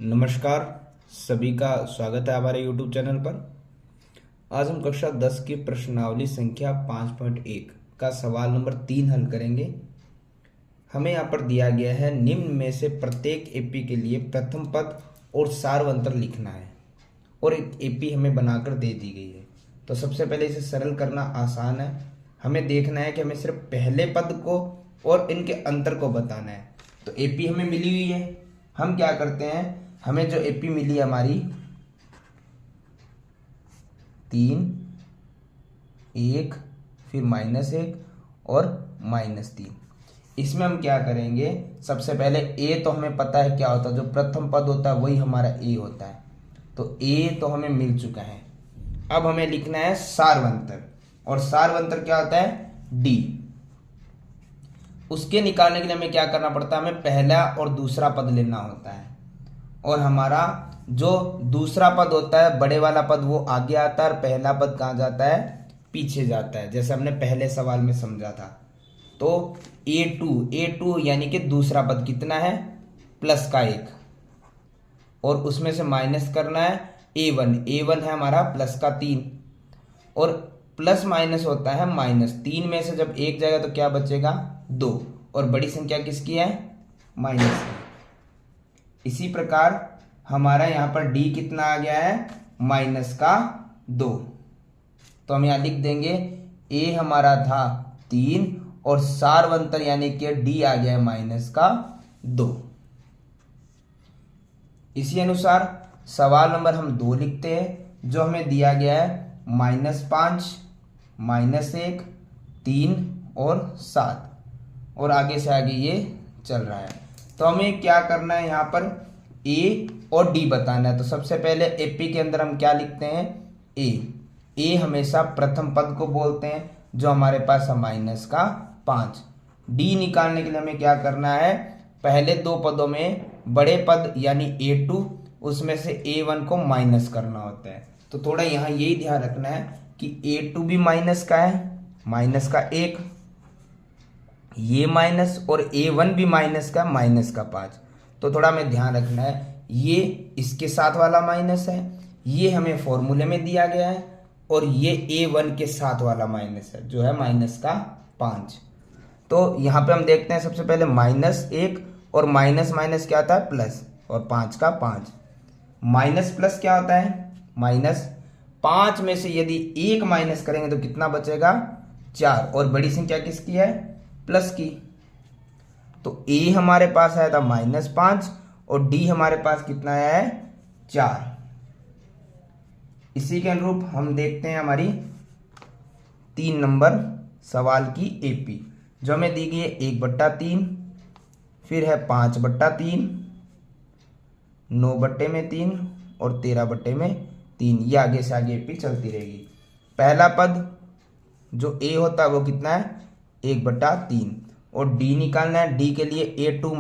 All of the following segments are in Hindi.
नमस्कार, सभी का स्वागत है हमारे YouTube चैनल पर। आज हम कक्षा 10 की प्रश्नावली संख्या 5.1 का सवाल नंबर 3 हल करेंगे। हमें यहाँ पर दिया गया है निम्न में से प्रत्येक एपी के लिए प्रथम पद और सारवंतर लिखना है और एक एपी हमें बनाकर दे दी गई है। तो सबसे पहले इसे सरल करना आसान है। हमें देखना है कि हमें सिर्फ पहले पद को और इनके अंतर को बताना है। तो एपी हमें मिली हुई है, हम क्या करते हैं, हमें जो एपी मिली है हमारी 3, 1, फिर -1 और -3, इसमें हम क्या करेंगे, सबसे पहले ए तो हमें पता है क्या होता है, जो प्रथम पद होता है वही हमारा ए होता है। तो ए तो हमें मिल चुका है। अब हमें लिखना है सारवंतर, और सारवंतर क्या होता है, डी। उसके निकालने के लिए हमें क्या करना पड़ता है, हमें पहला और दूसरा पद लेना होता है, और हमारा जो दूसरा पद होता है बड़े वाला पद वो आगे आता है और पहला पद कहाँ जाता है, पीछे जाता है, जैसे हमने पहले सवाल में समझा था। तो A2 यानी कि दूसरा पद कितना है, प्लस का 1, और उसमें से माइनस करना है A1 है हमारा प्लस का 3, और प्लस माइनस होता है -3 में से जब 1 जाएगा तो क्या बचेगा, 2, और बड़ी संख्या किसकी है, माइनस की। इसी प्रकार हमारा यहाँ पर डी कितना आ गया है, -2। तो हम यहाँ लिख देंगे ए हमारा था 3 और सारवंतर यानी कि डी आ गया है -2। इसी अनुसार सवाल नंबर हम 2 लिखते हैं, जो हमें दिया गया है -5, -1, 3 और 7, और आगे से आगे ये चल रहा है। तो हमें क्या करना है, यहाँ पर ए और डी बताना है। तो सबसे पहले एपी के अंदर हम क्या लिखते हैं, ए हमेशा प्रथम पद को बोलते हैं, जो हमारे पास है -5। डी निकालने के लिए हमें क्या करना है, पहले दो पदों में बड़े पद यानी A2 उसमें से A1 को माइनस करना होता है। तो थोड़ा यहाँ यही ध्यान रखना है कि A2 भी माइनस का है, -1, ये माइनस, और A1 भी माइनस का, -5। तो थोड़ा हमें ध्यान रखना है, ये इसके साथ वाला माइनस है, ये हमें फॉर्मूले में दिया गया है, और ये A1 के साथ वाला माइनस है जो है -5। तो यहाँ पे हम देखते हैं सबसे पहले -1 और माइनस माइनस क्या आता है, प्लस, और 5 का 5, माइनस प्लस क्या होता है, -5 में से यदि 1 माइनस करेंगे तो कितना बचेगा, 4, और बड़ी संख्या किसकी है, प्लस की। तो ए हमारे पास आया था -5 और डी हमारे पास कितना आया है, 4। इसी के अनुरूप हम देखते हैं हमारी 3 नंबर सवाल की एपी, जो हमें दी गई है 1/3, फिर है 5/3, 9/3 और 13/3। ये आगे से आगे एपी चलती रहेगी। पहला पद जो ए होता है वो कितना है, 1/3, और डी निकालना है। डी के लिए A2 -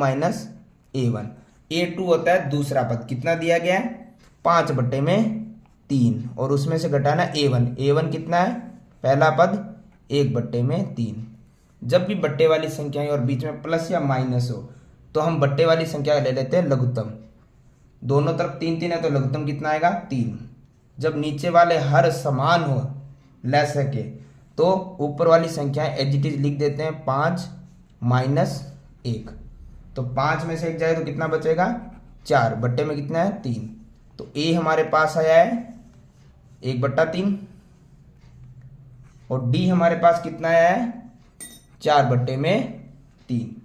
A1। A2 होता है दूसरा पद, कितना दिया गया है, 5/3, और उसमें से घटाना A1 कितना है, पहला पद 1/3। जब भी बट्टे वाली संख्याएं और बीच में प्लस या माइनस हो तो हम बट्टे वाली संख्या ले लेते हैं लघुत्तम। दोनों तरफ 3 है तो लघुत्तम कितना आएगा, 3। जब नीचे वाले हर समान हो लसक के तो ऊपर वाली संख्याएं एज इट इज लिख देते हैं, 5 - 1। तो 5 में से 1 जाए तो कितना बचेगा, 4, बट्टे में कितना है, 3। तो ए हमारे पास आया है 1/3 और डी हमारे पास कितना आया है, 4/3।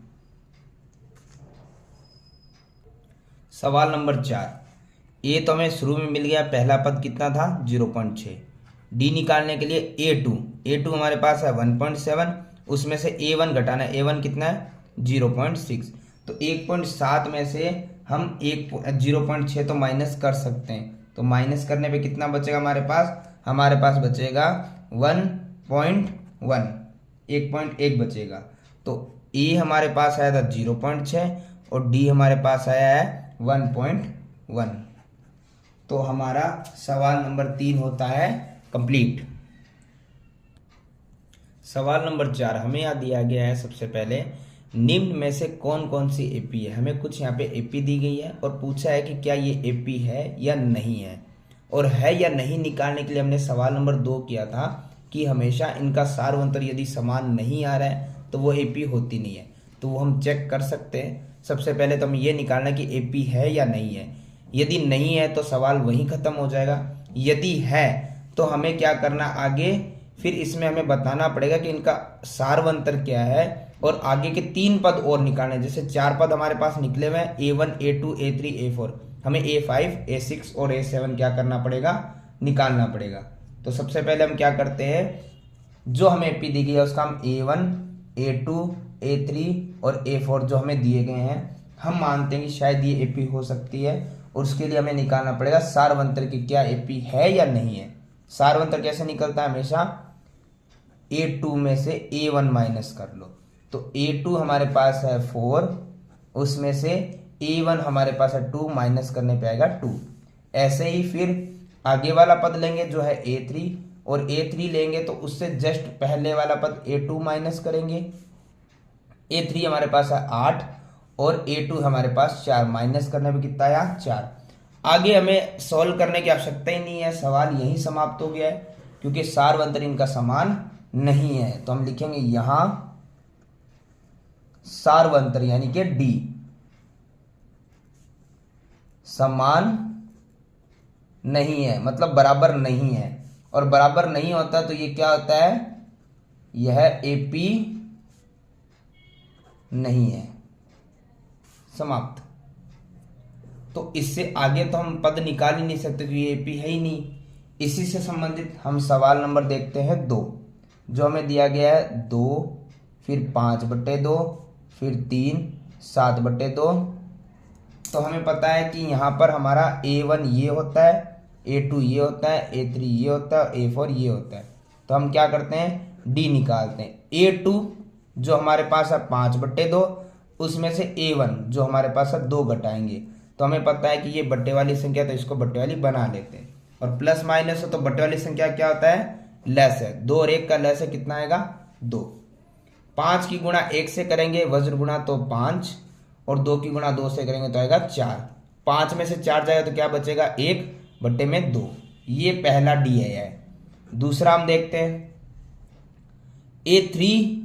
सवाल नंबर 4, ए तो हमें शुरू में मिल गया, पहला पद कितना था, 0.6। डी निकालने के लिए A2 हमारे पास है 1.7, उसमें से A1 घटाना है, A1 कितना है, 0.6। तो 1.7 में से हम 0.6 तो माइनस कर सकते हैं, तो माइनस करने पे कितना बचेगा हमारे पास बचेगा 1.1, 1.1 बचेगा। तो ए हमारे पास आया था 0.6 और डी हमारे पास आया है 1.1। तो हमारा सवाल नंबर 3 होता है कंप्लीट। सवाल नंबर 4 हमें यहाँ दिया गया है, सबसे पहले निम्न में से कौन कौन सी एपी है। हमें कुछ यहाँ पे एपी दी गई है और पूछा है कि क्या ये एपी है या नहीं है, और है या नहीं निकालने के लिए हमने सवाल नंबर 2 किया था कि हमेशा इनका सार्वंतर यदि समान नहीं आ रहा है तो वो एपी होती नहीं है। तो वो हम चेक कर सकते हैं। सबसे पहले तो हम ये निकालना कि एपी है या नहीं है। यदि नहीं है तो सवाल वहीं खत्म हो जाएगा। यदि है तो हमें क्या करना आगे, फिर इसमें हमें बताना पड़ेगा कि इनका सार्वंतर क्या है और आगे के 3 पद और निकालने। जैसे 4 पद हमारे पास निकले हुए हैं A1 A2 A3 A4, हमें A5 A6 और A7 क्या करना पड़ेगा, निकालना पड़ेगा। तो सबसे पहले हम क्या करते हैं, जो हमें एपी दी गई है उसका हम A1 A2 A3 और A4 जो हमें दिए गए हैं हम मानते हैं कि शायद ये एपी हो सकती है, और उसके लिए हमें निकालना पड़ेगा सार्वंतर की क्या एपी है या नहीं है। सार्वंतर कैसे निकलता है, हमेशा A2 में से A1 माइनस कर लो। तो A2 हमारे पास है 4, उसमें से A1 हमारे पास है 2, माइनस करने पे आएगा 2। ऐसे ही फिर आगे वाला पद लेंगे जो है A3, और A3 लेंगे तो उससे जस्ट पहले वाला पद A2 माइनस करेंगे। A3 हमारे पास है 8 और A2 हमारे पास 4, माइनस करने पे कितना आया 4। आगे हमें सॉल्व करने की आवश्यकता ही नहीं है, सवाल यहीं समाप्त हो गया है क्योंकि सार्वंतर इनका समान नहीं है। तो हम लिखेंगे यहां सार्वंतर यानी कि डी समान नहीं है, मतलब बराबर नहीं है। और बराबर नहीं होता तो ये क्या होता है, यह एपी नहीं है। समाप्त। तो इससे आगे तो हम पद निकाल ही नहीं सकते क्योंकि ये एपी है ही नहीं। इसी से संबंधित हम सवाल नंबर देखते हैं 2, जो हमें दिया गया है 2, फिर 5/2, फिर 3 7/2। तो हमें पता है कि यहाँ पर हमारा A1 ये होता है, A2 ये होता है, A3 ये होता है, A4 ये होता है। तो हम क्या करते हैं, D निकालते हैं। A2 जो हमारे पास है 5/2, उसमें से A1 जो हमारे पास है 2 घटाएंगे। तो हमें पता है कि ये बट्टे वाली संख्या, तो इसको बट्टे वाली बना लेते हैं। और प्लस माइनस हो तो बट्टे वाली संख्या क्या होता है, लेस है। 2 और 1 का लेस है, कितना आएगा 2। 5 की गुणा 1 से करेंगे वज्र गुणा तो 5, और 2 की गुणा 2 से करेंगे तो आएगा 4। 5 में से 4 जाएगा तो क्या बचेगा 1/2। ये पहला डी है। दूसरा हम देखते हैं A3,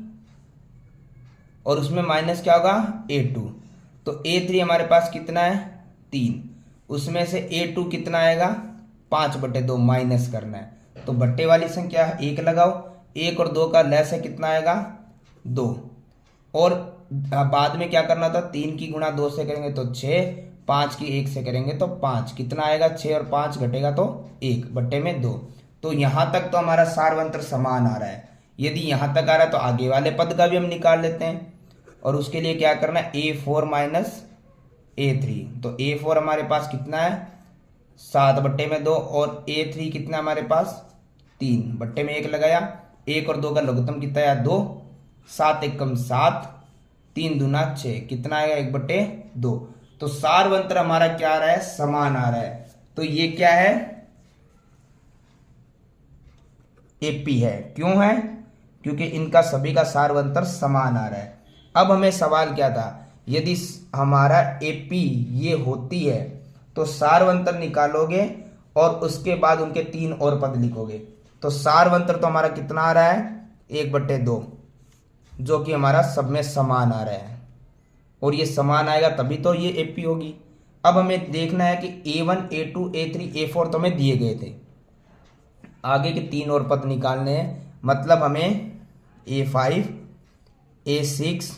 और उसमें माइनस क्या होगा A2। तो A3 हमारे पास कितना है 3, उसमें से A2 कितना आएगा 5/2, माइनस करना है। तो बट्टे वाली संख्या 1 लगाओ, 1 और 2 का लेस है, कितना आएगा 2। और बाद में क्या करना था, 3 की गुणा 2 से करेंगे तो 6, 5 की 1 से करेंगे तो 5, कितना आएगा 6 और 5 घटेगा तो 1/2। तो यहां तक तो हमारा सार्वंतर समान आ रहा है। यदि यहां तक आ रहा है तो आगे वाले पद का भी हम निकाल लेते हैं, और उसके लिए क्या करना है A4 माइनस A3। तो A4 हमारे पास कितना है 7/2, और A3 कितना हमारे पास 3, बट्टे में 1 लगाया, 1 और 2 का लघुत्तम कितना आया 2, 7 एकम 7, 3 दूना 6, कितना आएगा 1/2। तो सार्वंतर हमारा क्या आ रहा है, समान आ रहा है। तो ये क्या है, एपी है। क्यों है, क्योंकि इनका सभी का सार्वंतर समान आ रहा है। अब हमें सवाल क्या था, यदि हमारा एपी ये होती है तो सार्वंतर निकालोगे और उसके बाद उनके 3 और पद लिखोगे। तो सार्वंतर तो हमारा कितना आ रहा है 1/2, जो कि हमारा सब में समान आ रहा है, और ये समान आएगा तभी तो ये एपी होगी। अब हमें देखना है कि A1 A2 A3 A4 तो हमें दिए गए थे, आगे के 3 और पद निकालने हैं। मतलब हमें A5 A6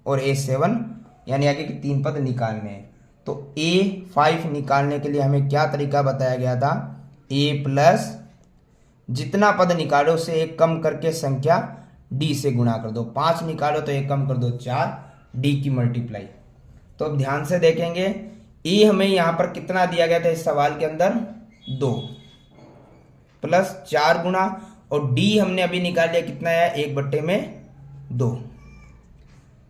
और A7 यानी आगे के 3 पद निकालने हैं। तो A5 निकालने के लिए हमें क्या तरीका बताया गया था, A प्लस जितना पद निकालो उसे 1 कम करके संख्या D से गुणा कर दो। 5 निकालो तो 1 कम कर दो 4, D की मल्टीप्लाई। तो अब ध्यान से देखेंगे, A हमें यहां पर कितना दिया गया था इस सवाल के अंदर 2 प्लस 4 गुणा, और D हमने अभी निकाल लिया कितना है 1/2।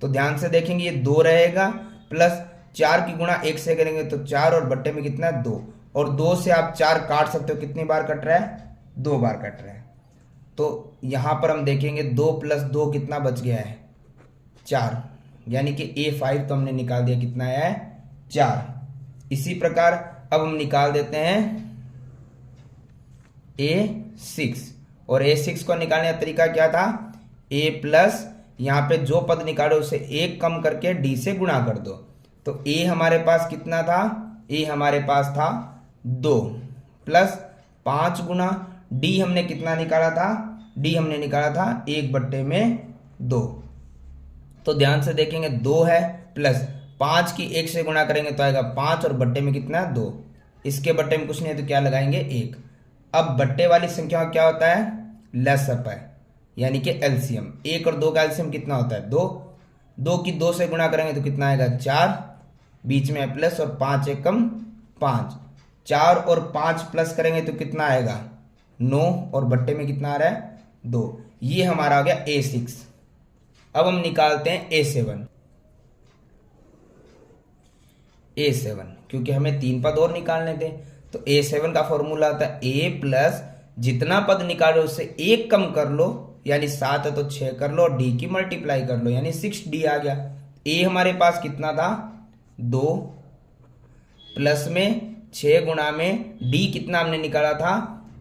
तो ध्यान से देखेंगे ये 2 रहेगा, प्लस 4 की गुणा 1 से करेंगे तो 4, और बट्टे में कितना है 2, और 2 से आप 4 काट सकते हो, कितनी बार कट रहा है 2 बार कट रहा है। तो यहां पर हम देखेंगे 2 + 2 कितना बच गया है 4, यानी कि A5 तो हमने निकाल दिया, कितना है 4। इसी प्रकार अब हम निकाल देते हैं A6, और A6 को निकालने का तरीका क्या था, A प्लस यहाँ पे जो पद निकालो उसे 1 कम करके D से गुणा कर दो। तो A हमारे पास कितना था, A हमारे पास था 2 प्लस 5 गुना D हमने कितना निकाला था, D हमने निकाला था 1/2। तो ध्यान से देखेंगे 2 है प्लस 5 की 1 से गुणा करेंगे तो आएगा 5, और बट्टे में कितना है 2। इसके बट्टे में कुछ नहीं है तो क्या लगाएंगे 1। अब बट्टे वाली संख्या क्या होता है, लसअप है, यानी कि एलसीएम। 1 और 2 का एलसीएम कितना होता है 2। 2 की 2 से गुणा करेंगे तो कितना आएगा 4, बीच में है प्लस, और 5 एकम 5। 4 और 5 प्लस करेंगे तो कितना आएगा 9, और बट्टे में कितना आ रहा है 2। ये हमारा आ गया A6। अब हम निकालते हैं A7। A7 क्योंकि हमें 3 पद और निकालने थे, तो A7 का फॉर्मूला आता है A प्लस जितना पद निकालो उससे 1 कम कर लो, यानी 7 है तो 6 कर लो, और D की मल्टीप्लाई कर लो, यानी 6D आ गया। A हमारे पास कितना था 2 प्लस में 6 गुणा में D कितना हमने निकाला था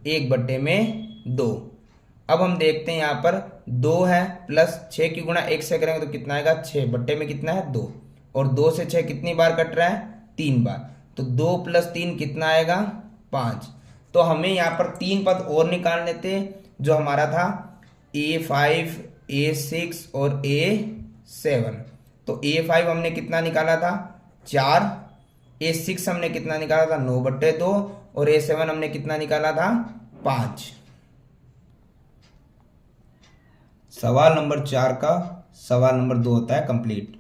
1/2। अब हम देखते हैं यहाँ पर 2 है प्लस 6 की गुणा 1 से करेंगे तो कितना आएगा 6, बट्टे में कितना है 2, और 2 से 6 कितनी बार कट रहा है 3 बार, तो 2 प्लस 3 कितना आएगा 5। तो हमें यहाँ पर 3 पद और निकालने थे, जो हमारा था A5, A6 और A7। तो A5 हमने कितना निकाला था 4, A6 हमने कितना निकाला था 9/2, और A7 हमने कितना निकाला था 5। सवाल नंबर 4 का सवाल नंबर 2 होता है कंप्लीट।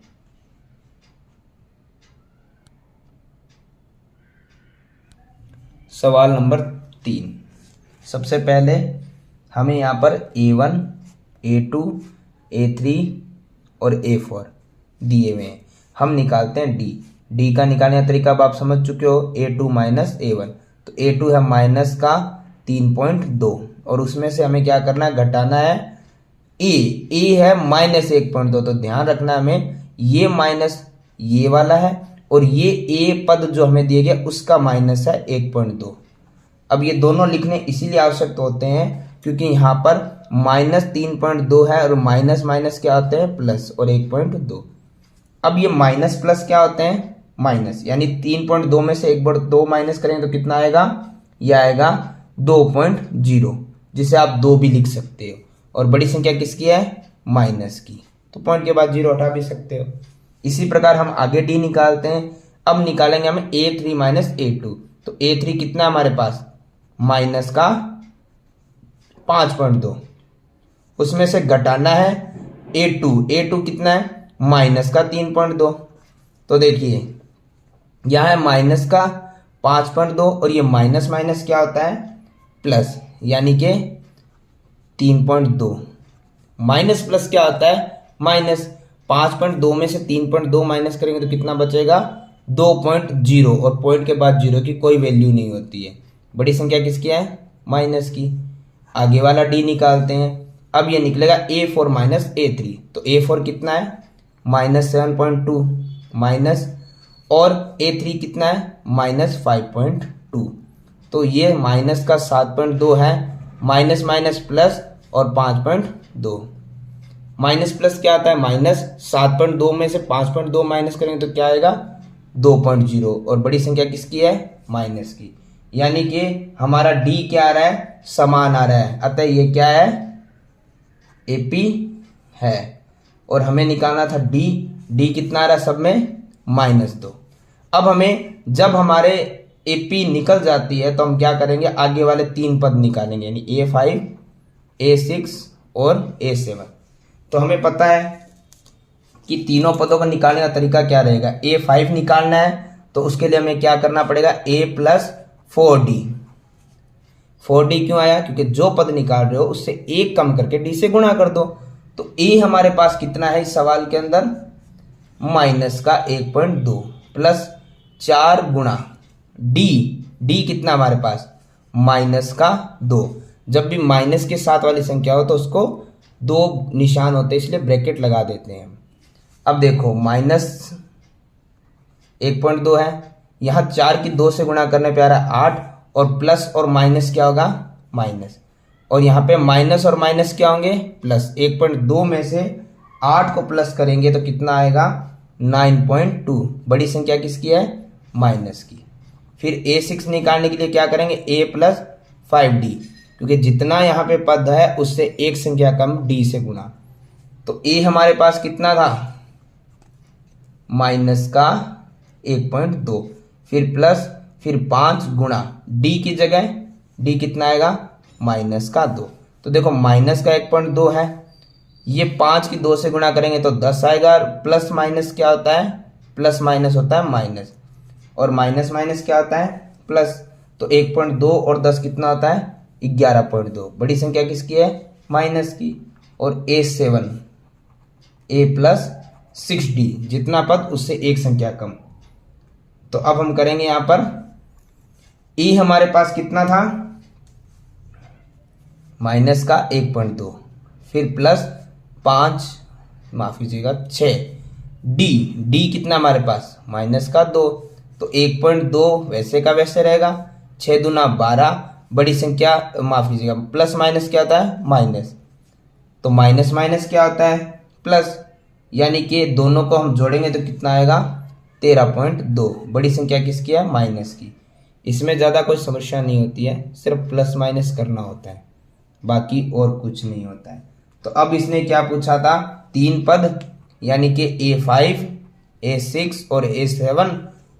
सवाल नंबर 3, सबसे पहले हमें यहाँ पर A1, A2, A3 और A4 दिए हुए हैं। हम निकालते हैं D का निकालने का तरीका अब आप समझ चुके हो, A2 माइनस A1। तो A2 है माइनस का 3.2, और उसमें से हमें क्या करना है, घटाना है A है माइनस 1.2। तो ध्यान रखना हमें ये माइनस ये वाला है, और ये A पद जो हमें दिया गया उसका माइनस है 1.2। अब ये दोनों लिखने इसीलिए आवश्यक होते हैं क्योंकि यहाँ पर माइनस 3.2 है, और माइनस माइनस क्या होते हैं प्लस, और 1.2। अब ये माइनस प्लस क्या होते हैं माइनस, यानी 3.2 में से 1/2 माइनस करेंगे तो कितना आएगा, यह आएगा 2.0, जिसे आप 2 भी लिख सकते हो। और बड़ी संख्या किसकी है माइनस की, तो पॉइंट के बाद 0 हटा भी सकते हो। इसी प्रकार हम आगे D निकालते हैं। अब निकालेंगे हम A3 माइनस A2। तो A3 कितना है हमारे पास माइनस का 5.2, उसमें से घटाना है A2 कितना है माइनस का 3.2। तो देखिए यह है माइनस का 5.2, और ये माइनस माइनस क्या होता है प्लस, यानी कि 3.2। माइनस प्लस क्या होता है माइनस, 5.2 में से 3.2 माइनस करेंगे तो कितना बचेगा 2.0, और पॉइंट के बाद 0 की कोई वैल्यू नहीं होती है। बड़ी संख्या किसकी है माइनस की। आगे वाला D निकालते हैं। अब ये निकलेगा A4 माइनस A3। तो A4 कितना है माइनस 7.2 माइनस, और A3 कितना है माइनस 5.2। तो ये माइनस का 7.2 है, माइनस माइनस प्लस, और 5.2। माइनस प्लस क्या आता है माइनस, 7.2 में से 5.2 माइनस करेंगे तो क्या आएगा 2.0, और बड़ी संख्या किसकी है माइनस की। यानी कि हमारा D क्या आ रहा है समान आ रहा है, अतः ये क्या है AP है। और हमें निकालना था D कितना आ रहा है सब में -2। अब हमें जब हमारे AP निकल जाती है तो हम क्या करेंगे, आगे वाले 3 पद निकालेंगे, यानी A5, A6 और A7। तो हमें पता है कि तीनों पदों को निकालने का तरीका क्या रहेगा। A5 निकालना है तो उसके लिए हमें क्या करना पड़ेगा, A प्लस 4D। 4D क्यों आया, क्योंकि जो पद निकाल रहे हो उससे 1 कम करके D से गुणा कर दो। तो A हमारे पास कितना है इस सवाल के अंदर, माइनस का 1.2 प्लस 4 गुणा D कितना हमारे पास माइनस का 2। जब भी माइनस के साथ वाली संख्या हो तो उसको 2 निशान होते हैं, इसलिए ब्रैकेट लगा देते हैं। अब देखो -1.2 है, यहाँ 4 की 2 से गुणा करने पे आ रहा है 8, और प्लस और माइनस क्या होगा, माइनस, और यहाँ पे माइनस और माइनस क्या होंगे, प्लस। 1.2 में से 8 को प्लस करेंगे तो कितना आएगा, 9.2। बड़ी संख्या किसकी है, माइनस की। फिर A6 निकालने के लिए क्या करेंगे, A प्लस 5D, क्योंकि जितना यहाँ पे पद है उससे एक संख्या कम D से गुणा। तो A हमारे पास कितना था, माइनस का 1.2, फिर प्लस, फिर 5 गुणा D की जगह D कितना आएगा, माइनस का 2। तो देखो माइनस का 1.2 है, ये 5 की 2 से गुणा करेंगे तो 10 आएगा। प्लस माइनस क्या होता है, प्लस माइनस होता है माइनस, और माइनस माइनस क्या होता है, प्लस। तो 1.2 और 10 कितना होता है, 11.2। बड़ी संख्या किसकी है, माइनस की। और A7 A प्लस 6D, जितना पद उससे एक संख्या कम। तो अब हम करेंगे यहां पर E हमारे पास कितना था, माइनस का 1.2, फिर प्लस 5, माफ कीजिएगा 6, D कितना हमारे पास, माइनस का 2। तो 1.2 वैसे का वैसे रहेगा, 6 दूना 12, बड़ी संख्या, माफ कीजिएगा प्लस माइनस क्या होता है, माइनस। तो माइनस माइनस क्या होता है, प्लस, यानी कि दोनों को हम जोड़ेंगे तो कितना आएगा, 13.2। बड़ी संख्या किसकी है, माइनस की। इसमें ज़्यादा कोई समस्या नहीं होती है, सिर्फ प्लस माइनस करना होता है, बाकी और कुछ नहीं होता है। तो अब इसने क्या पूछा था, 3 पद, यानी कि A5, A6 और A7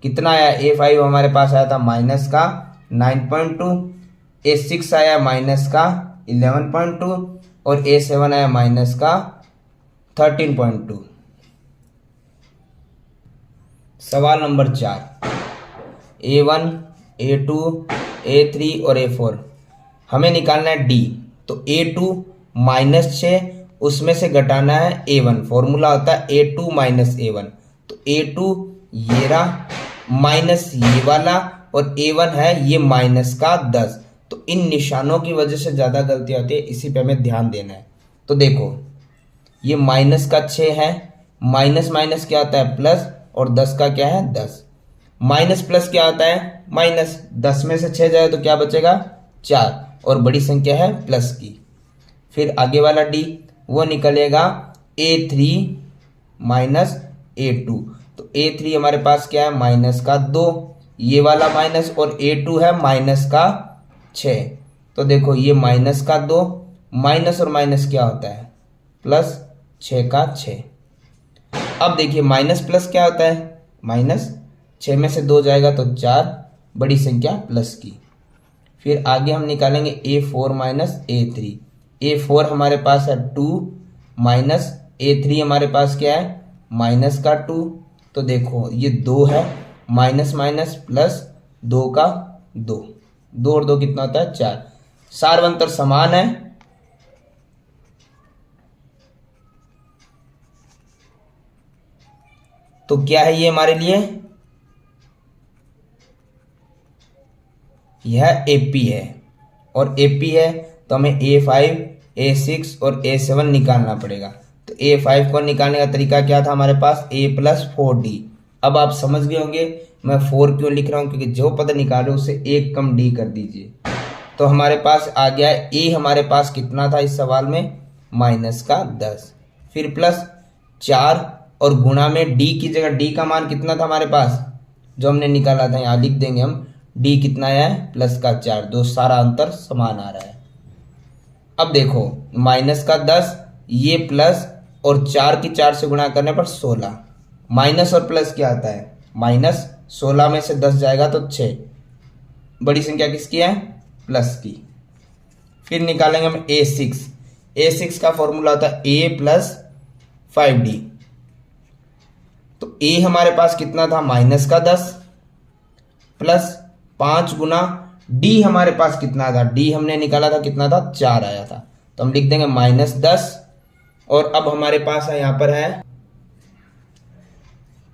कितना आया। A5 हमारे पास आया था माइनस का 9.2, A6 आया माइनस का 11.2, और A7 आया माइनस का 13.2। सवाल नंबर 4, A1, A2, A3 और A4 हमें निकालना है D। तो A2 -6, उसमें से घटाना है A1, फॉर्मूला होता है A2 - A1। तो A2 ये रहा, माइनस ये वाला, और A1 है ये माइनस का 10। तो इन निशानों की वजह से ज़्यादा गलतियाँ होती है, इसी पे हमें ध्यान देना है। तो देखो ये माइनस का 6 है, माइनस माइनस क्या होता है, प्लस, और 10 का क्या है, 10। माइनस प्लस क्या होता है, माइनस। 10 में से 6 जाए तो क्या बचेगा, 4, और बड़ी संख्या है प्लस की। फिर आगे वाला D वो निकलेगा A3 माइनस A2। तो A3 हमारे पास क्या है, माइनस का 2, ये वाला माइनस, और A2 है माइनस का 6। तो देखो ये माइनस का 2, माइनस और माइनस क्या होता है, प्लस, 6 का 6। अब देखिए माइनस प्लस क्या होता है, माइनस, 6 में से 2 जाएगा तो 4, बड़ी संख्या प्लस की। फिर आगे हम निकालेंगे A4 माइनस A3। A4 हमारे पास है 2, माइनस A3 हमारे पास क्या है, माइनस का 2। तो देखो ये 2 है, माइनस माइनस प्लस, 2 का 2, 2 और 2 कितना होता है, 4। सार्वंतर समान है, तो क्या है ये हमारे लिए, यह AP है, और AP है तो हमें A5, A6 और A7 निकालना पड़ेगा। तो A5 को निकालने का तरीका क्या था हमारे पास, A प्लस 4D। अब आप समझ गए होंगे मैं 4 क्यों लिख रहा हूँ, क्योंकि जो पद निकाले उससे एक कम D कर दीजिए। तो हमारे पास आ गया है A हमारे पास कितना था इस सवाल में, माइनस का 10, फिर प्लस 4, और गुणा में D की जगह D का मान कितना था हमारे पास, जो हमने निकाला था, यहाँ लिख देंगे हम, D कितना आया है, प्लस का 4। दो सारा अंतर समान आ रहा है। अब देखो माइनस का 10, ये प्लस, और 4 की 4 से गुणा करने पर 16। माइनस और प्लस क्या आता है, माइनस, 16 में से 10 जाएगा तो 6, बड़ी संख्या किसकी है, प्लस की। फिर निकालेंगे हम A6। A6 का फॉर्मूला होता है A प्लस 5D। तो A हमारे पास कितना था, माइनस का 10, प्लस 5 गुना D हमारे पास कितना था, D हमने निकाला था कितना था, 4 आया था। तो हम लिख देंगे -10, और अब हमारे पास है यहाँ पर है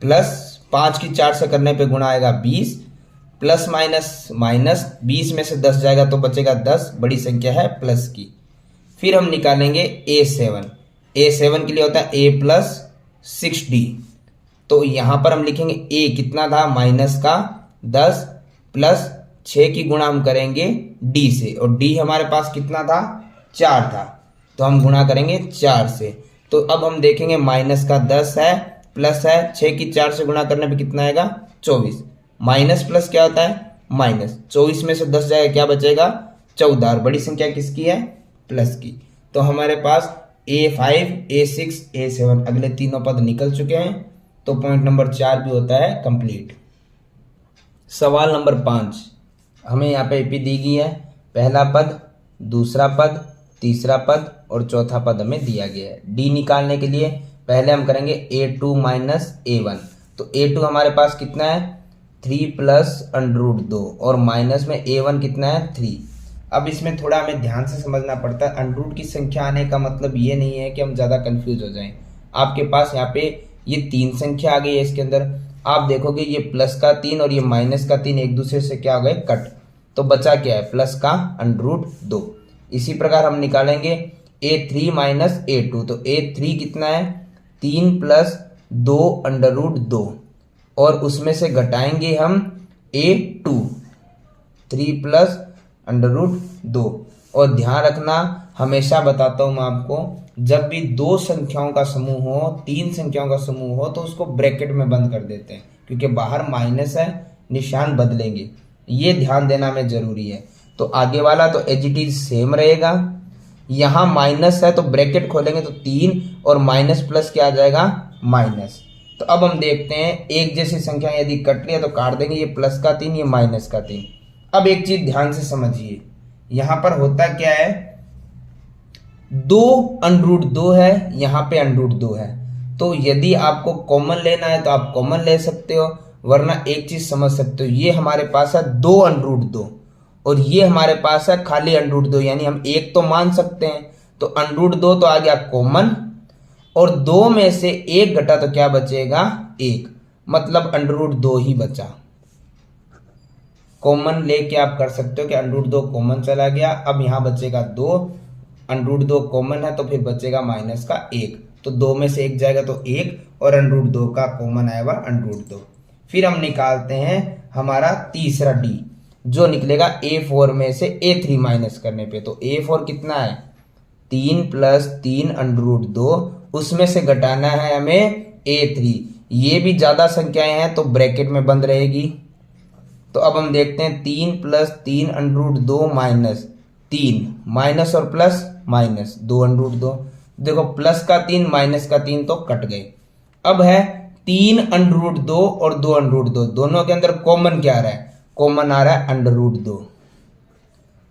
प्लस, 5 की 4 से करने पे गुणा आएगा 20, प्लस माइनस माइनस, 20 में से 10 जाएगा तो बचेगा 10, बड़ी संख्या है प्लस की। फिर हम निकालेंगे A7। A7 के लिए होता है A प्लस 6d। तो यहां पर हम लिखेंगे a कितना था माइनस का 10 प्लस 6 की गुणा हम करेंगे d से, और d हमारे पास कितना था 4 था, तो हम गुणा करेंगे 4 से। तो अब हम देखेंगे माइनस का 10 है प्लस है 6 की 4 से गुणा करने पे कितना आएगा 24। माइनस प्लस क्या होता है माइनस, 24 में से 10 जाएगा क्या बचेगा 14, और बड़ी संख्या किसकी है प्लस की। तो हमारे पास A5 A6 A7 अगले तीनों पद निकल चुके हैं, तो पॉइंट नंबर 4 भी होता है कंप्लीट। सवाल नंबर 5, हमें यहाँ पे एपी दी गई है, पहला पद, दूसरा पद, तीसरा पद और चौथा पद हमें दिया गया है। डी निकालने के लिए पहले हम करेंगे A2 माइनस A1। तो A2 हमारे पास कितना है 3 प्लस √2 और माइनस में A1 कितना है 3। अब इसमें थोड़ा हमें ध्यान से समझना पड़ता है, अंडरूट की संख्या आने का मतलब ये नहीं है कि हम ज़्यादा कंफ्यूज हो जाएं। आपके पास यहाँ पे ये 3 संख्या आ गई है, इसके अंदर आप देखोगे ये प्लस का 3 और ये माइनस का 3 एक दूसरे से क्या हो गए कट, तो बचा क्या है प्लस का √2। इसी प्रकार हम निकालेंगे A3 माइनस A2। तो A3 कितना है 3 प्लस 2 √2 और उसमें से घटाएंगे हम A2 3 प्लस √2। और ध्यान रखना, हमेशा बताता हूं मैं आपको, जब भी 2 संख्याओं का समूह हो 3 संख्याओं का समूह हो तो उसको ब्रैकेट में बंद कर देते हैं, क्योंकि बाहर माइनस है निशान बदलेंगे, ये ध्यान देना में जरूरी है। तो आगे वाला तो एज इट इज सेम रहेगा, यहाँ माइनस है तो ब्रैकेट खोलेंगे तो 3 और माइनस प्लस क्या आ जाएगा माइनस। तो अब हम देखते हैं एक जैसी संख्या यदि कट लिया तो काट देंगे, ये प्लस का 3 ये माइनस का 3। अब एक चीज ध्यान से समझिए, यहां पर होता क्या है 2 √2 है, यहां पे √2 है, तो यदि आपको कॉमन लेना है तो आप कॉमन ले सकते हो, वरना एक चीज समझ सकते हो, ये हमारे पास है 2 √2 और ये हमारे पास है खाली √2, यानी हम एक तो मान सकते हैं, तो √2 तो आ गया कॉमन और 2 में से 1 घटा तो क्या बचेगा 1, मतलब √2 ही बचा। कॉमन लेके आप कर सकते हो कि √2 कॉमन चला गया, अब यहां बचेगा 2, √2 कॉमन है तो फिर बचेगा माइनस का 1, तो 2 में से 1 जाएगा तो 1 और √2 का कॉमन आएगा √2। फिर हम निकालते हैं हमारा तीसरा D, जो निकलेगा A4 में से A3 माइनस करने पे। तो A4 कितना है 3 प्लस 3 √2, उसमें से घटाना है हमें A3, ये भी ज्यादा संख्याएं हैं तो ब्रैकेट में बंद रहेगी। तो अब हम देखते हैं 3 प्लस 3 √2 माइनस 3, माइनस और प्लस माइनस 2 √2, देखो प्लस का 3 माइनस का 3 तो कट गए। अब है 3 √2 और 2 √2, दोनों के अंदर कॉमन क्या आ रहा है कॉमन आ रहा है √2।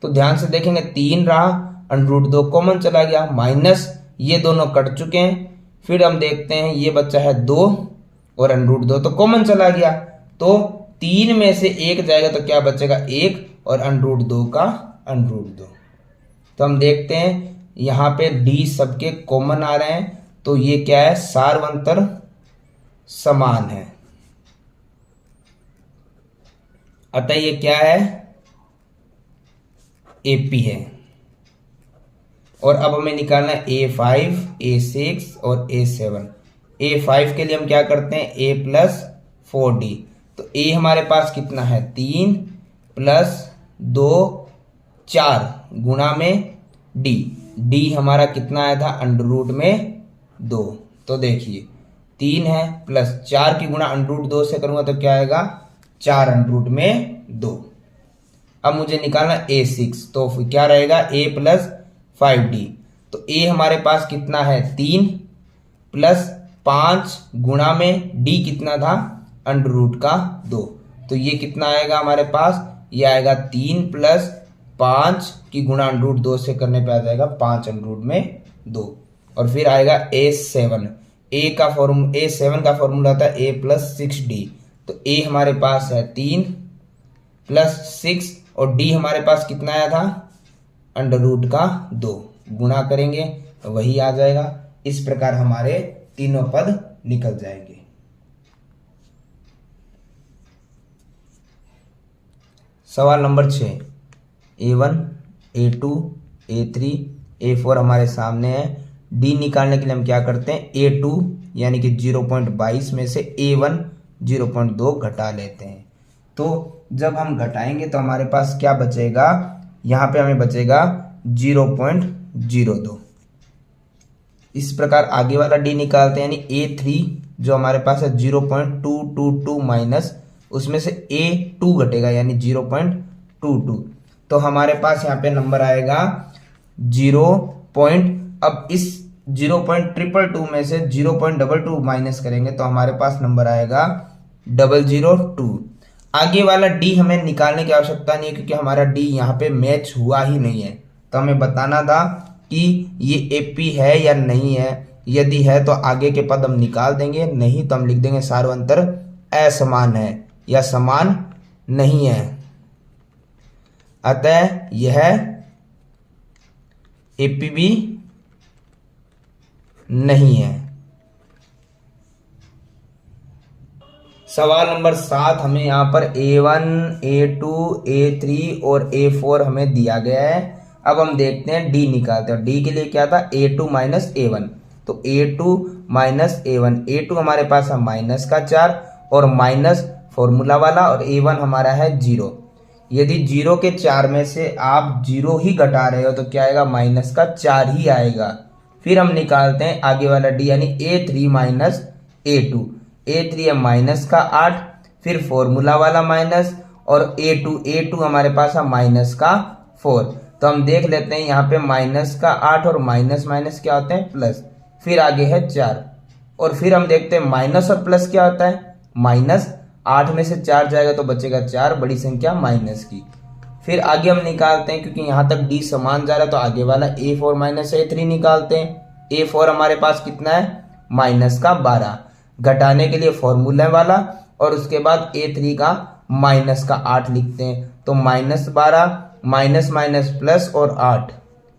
तो ध्यान से देखेंगे 3 रहा √2 कॉमन चला गया, माइनस ये दोनों कट चुके हैं। फिर हम देखते हैं ये बच्चा है 2 और √2 तो कॉमन चला गया, तो 3 में से 1 जाएगा तो क्या बचेगा 1 और √2 का √2। तो हम देखते हैं यहाँ पे D सबके कॉमन आ रहे हैं, तो ये क्या है सार्वंतर समान है, अतः ये क्या है AP है। और अब हमें निकालना है A5 A6 और A7। A5 के लिए हम क्या करते हैं A प्लस 4D, तो A हमारे पास कितना है 3 प्लस 2 4 गुणा में D हमारा कितना आया था √ में 2, तो देखिए 3 है प्लस 4 की गुणा √2 से करूंगा तो क्या आएगा 4 √ में 2। अब मुझे निकालना A6, तो क्या रहेगा A प्लस 5D, तो A हमारे पास कितना है 3 प्लस 5 गुणा में D कितना था √ का 2, तो ये कितना आएगा हमारे पास, ये आएगा 3 प्लस 5 की गुणा √2 से करने पे आ जाएगा 5 √ में 2। और फिर आएगा A7, A7 का फॉर्मूला था A प्लस 6D, तो A हमारे पास है 3 प्लस 6 और D हमारे पास कितना आया था √ का 2, गुणा करेंगे तो वही आ जाएगा। इस प्रकार हमारे तीनों पद निकल जाएंगे। सवाल number 6, A1 A2 A3 A4 हमारे सामने है। D निकालने के लिए हम क्या करते हैं A2 यानी कि 0.22 में से A1 0.2 घटा लेते हैं। तो जब हम घटाएंगे तो हमारे पास क्या बचेगा, यहाँ पे हमें बचेगा 0.02। इस प्रकार आगे वाला D निकालते हैं, यानी A3 जो हमारे पास है 0.222 माइनस उसमें से A2 घटेगा यानी 0.22। तो हमारे पास यहाँ पे नंबर आएगा 0. अब इस 0.222 में से 0.22 माइनस करेंगे तो हमारे पास नंबर आएगा 002। आगे वाला D हमें निकालने की आवश्यकता नहीं है क्योंकि हमारा D यहाँ पे मैच हुआ ही नहीं है। तो हमें बताना था कि ये AP है या नहीं है। यदि है तो आगे के पद हम निकाल देंगे, नहीं तो हम लिख देंगे सार्वंतर असमान है या समान नहीं है। अतः यह AP भी नहीं है। सवाल नंबर 7 हमें यहाँ पर A1, A2, A3 और A4 हमें दिया गया है। अब हम देखते हैं D निकालते हैं। D के लिए क्या था, A2 माइनस A1। तो A2 माइनस A1, A2 हमारे पास है माइनस का 4 और माइनस फॉर्मूला वाला, और A1 हमारा है 0। यदि 0 के 4 में से आप 0 ही घटा रहे हो तो क्या आएगा, माइनस का 4 ही आएगा। फिर हम निकालते हैं आगे वाला D यानी A3 माइनस A2। A3 है माइनस का 8, फिर फॉर्मूला वाला माइनस, और A2 हमारे पास है माइनस का 4। तो हम देख लेते हैं यहाँ पे माइनस का 8 और माइनस माइनस क्या होते हैं, प्लस। फिर आगे है 4, और फिर हम देखते हैं माइनस और प्लस क्या होता है, माइनस। 8 में से 4 जाएगा तो बचेगा 4, बड़ी संख्या माइनस की। फिर आगे हम निकालते हैं, क्योंकि यहाँ तक D समान जा रहा है तो आगे वाला A4 माइनस A3 निकालते हैं। A4 हमारे पास कितना है, माइनस का 12। घटाने के लिए फॉर्मूला वाला, और उसके बाद A3 का माइनस का 8 लिखते हैं। तो माइनस 12 माइनस माइनस प्लस और 8,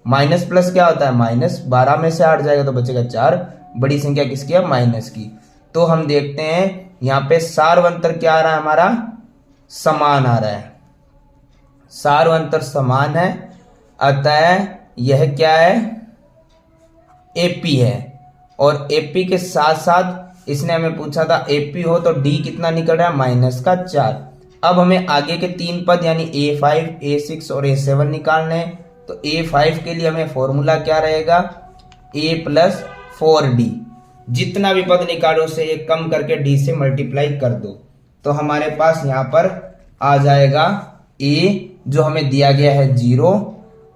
माइनस प्लस क्या होता है माइनस, 12 में से 8 जाएगा तो बचेगा 4, बड़ी संख्या किसकी है, माइनस की। तो हम देखते हैं यहाँ पे सार्वंतर क्या आ रहा है हमारा, समान आ रहा है। सार्वंतर समान है, अतः यह क्या है, AP है। और AP के साथ साथ इसने हमें पूछा था AP हो तो D कितना निकल रहा है, माइनस का 4। अब हमें आगे के 3 पद यानी A5, A6 और A7 निकालने हैं। तो A5 के लिए हमें फॉर्मूला क्या रहेगा, A प्लस 4D। जितना भी पद निकालो उसे एक कम करके D से मल्टीप्लाई कर दो। तो हमारे पास यहाँ पर आ जाएगा A जो हमें दिया गया है 0,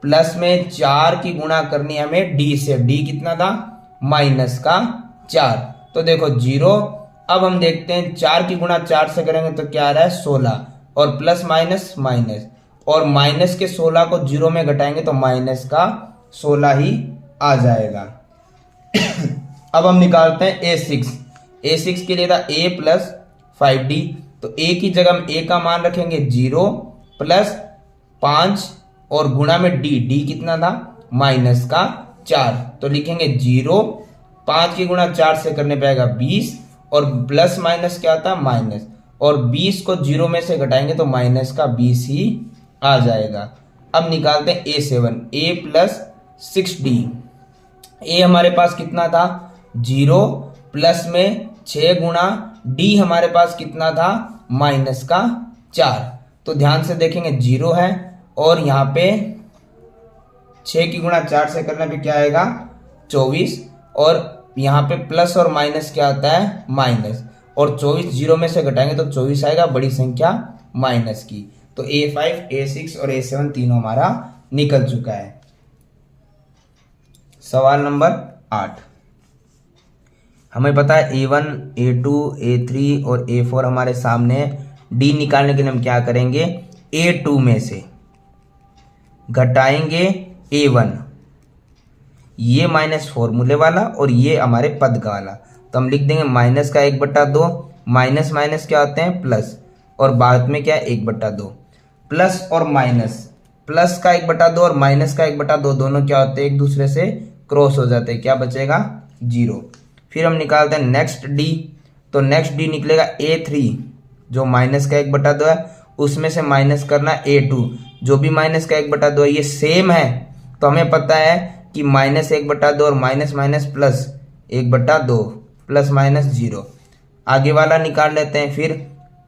प्लस में 4 की गुणा करनी है हमें D से। D कितना था, माइनस का 4। तो देखो 0। अब हम देखते हैं 4 की गुणा 4 से करेंगे तो क्या आ रहा है, 16, और प्लस माइनस माइनस, और माइनस के 16 को 0 में घटाएंगे तो माइनस का 16 ही आ जाएगा। अब हम निकालते हैं A6। A6 के लिए था A प्लस 5D। तो A की जगह हम A का मान रखेंगे 0 प्लस 5 और गुणा में D कितना था, माइनस का 4। तो लिखेंगे 0, 5 की गुणा 4 से करने पे आएगा 20, और प्लस माइनस क्या आता है, माइनस, और 20 को 0 में से घटाएंगे तो माइनस का 20 ही आ जाएगा। अब निकालते हैं A7, A plus 6D। A हमारे पास कितना था, 0, प्लस में 6 गुणा D हमारे पास कितना था, माइनस का 4। तो ध्यान से देखेंगे 0 है, और यहाँ पे 6 की गुणा 4 से करने पे क्या आएगा, 24, और यहाँ पे प्लस और माइनस क्या आता है, माइनस, और 24 0 में से घटाएंगे तो 24 आएगा, बड़ी संख्या माइनस की। तो A5, A6 और A7 तीनों हमारा निकल चुका है। सवाल नंबर 8, हमें पता है A1, A2, A3 और A4 हमारे सामने है। D निकालने के लिए हम क्या करेंगे, A2 में से घटाएंगे A1, ये माइनस फॉर्मूले वाला और ये हमारे पद का वाला। तो हम लिख देंगे माइनस का 1/2, माइनस माइनस क्या होते हैं, प्लस, और बाद में क्या है 1/2। प्लस और माइनस, प्लस का 1/2 और माइनस का 1/2 दोनों क्या होते हैं, एक दूसरे से क्रॉस हो जाते हैं, क्या बचेगा, 0। फिर हम निकालते हैं नेक्स्ट D। तो नेक्स्ट D निकलेगा A3 जो माइनस का 1/2 है, उसमें से माइनस करना A2 जो भी माइनस का 1/2 है। ये सेम है तो हमें पता है कि माइनस 1/2 और minus minus plus 1/2, plus minus 0। आगे वाला निकाल लेते हैं फिर,